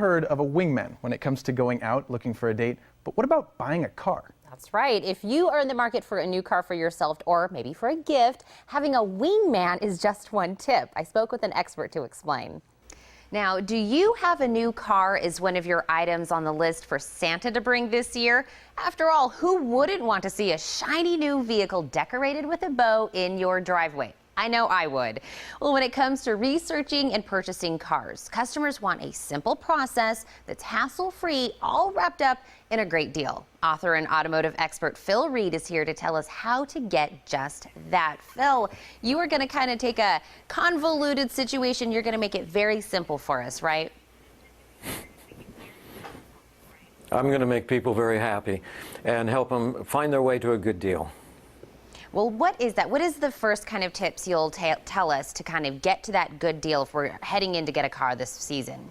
heard of a wingman when it comes to going out looking for a date, but what about buying a car? That's right. If you are in the market for a new car for yourself or maybe for a gift, having a wingman is just one tip. I spoke with an expert to explain. Now, do you have a new car as one of your items on the list for Santa to bring this year? After all, who wouldn't want to see a shiny new vehicle decorated with a bow in your driveway? I know I would. Well, when it comes to researching and purchasing cars, customers want a simple process that's hassle-free, all wrapped up in a great deal. Author and automotive expert Phil Reed is here to tell us how to get just that. Phil, you are going to kind of take a convoluted situation. You're going to make it very simple for us, right? I'm going to make people very happy and help them find their way to a good deal. Well, what is that? What is the first kind of tips you'll tell us to kind of get to that good deal if we're heading in to get a car this season?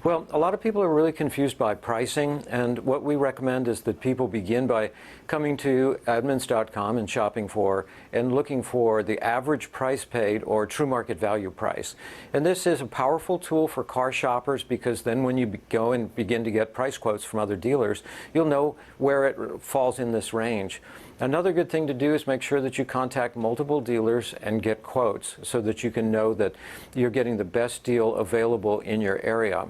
Well, a lot of people are really confused by pricing, and what we recommend is that people begin by coming to Edmunds.com and shopping for and looking for the average price paid or true market value price. And this is a powerful tool for car shoppers because then when you go and begin to get price quotes from other dealers, you'll know where it falls in this range. Another good thing to do is make sure that you contact multiple dealers and get quotes so that you can know that you're getting the best deal available in your area.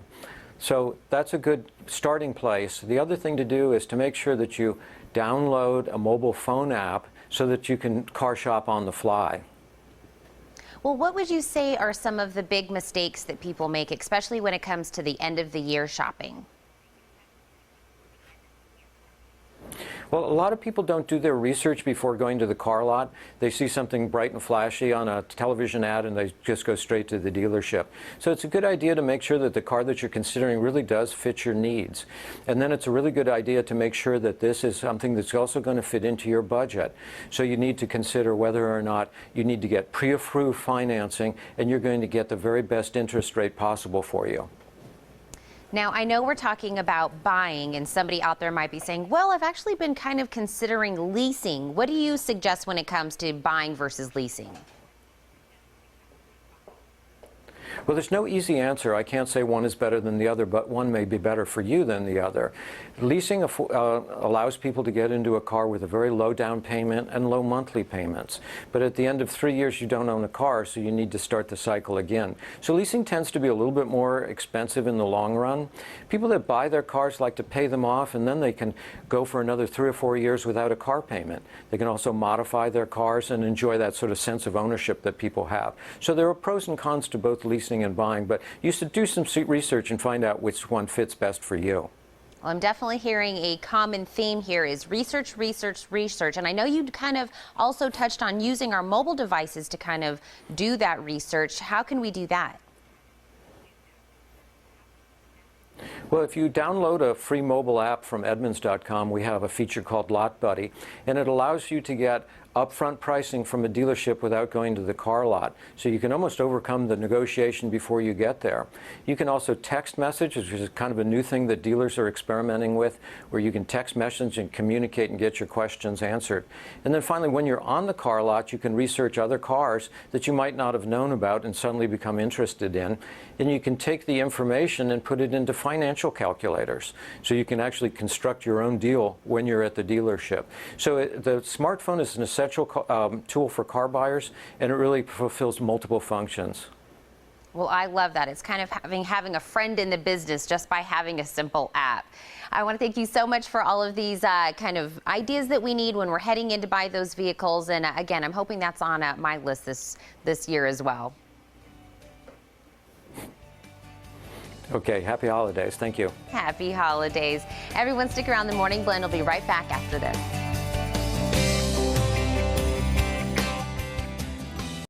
So that's a good starting place. The other thing to do is to make sure that you download a mobile phone app so that you can car shop on the fly. Well, what would you say are some of the big mistakes that people make, especially when it comes to the end of the year shopping? Well, a lot of people don't do their research before going to the car lot. They see something bright and flashy on a television ad and they just go straight to the dealership. So it's a good idea to make sure that the car that you're considering really does fit your needs. And then it's a really good idea to make sure that this is something that's also going to fit into your budget. So you need to consider whether or not you need to get pre-approved financing and you're going to get the very best interest rate possible for you. Now, I know we're talking about buying, and somebody out there might be saying, well, I've actually been kind of considering leasing. What do you suggest when it comes to buying versus leasing? Well, there's no easy answer. I can't say one is better than the other, but one may be better for you than the other. Leasing allows people to get into a car with a very low down payment and low monthly payments. But at the end of 3 years, you don't own a car, so you need to start the cycle again. So leasing tends to be a little bit more expensive in the long run. People that buy their cars like to pay them off, and then they can go for another 3 or 4 years without a car payment. They can also modify their cars and enjoy that sort of sense of ownership that people have. So there are pros and cons to both leasing and buying, but you should do some research and find out which one fits best for you. Well, I'm definitely hearing a common theme here is research, research, research. And I know you kind of also touched on using our mobile devices to kind of do that research. How can we do that? Well, if you download a free mobile app from Edmunds.com, we have a feature called Lot Buddy, and it allows you to get upfront pricing from a dealership without going to the car lot. So you can almost overcome the negotiation before you get there. You can also text message, which is kind of a new thing that dealers are experimenting with, where you can text message and communicate and get your questions answered. And then finally, when you're on the car lot, you can research other cars that you might not have known about and suddenly become interested in. And you can take the information and put it into financial calculators. So you can actually construct your own deal when you're at the dealership. So the smartphone is an essential tool for car buyers, and it really fulfills multiple functions. Well, I love that. It's kind of having a friend in the business just by having a simple app. I want to thank you so much for all of these kind of ideas that we need when we're heading in to buy those vehicles. And again, I'm hoping that's on my list this year as well. Okay, happy holidays. Thank you. Happy holidays. Everyone stick around. The Morning Blend will be right back after this.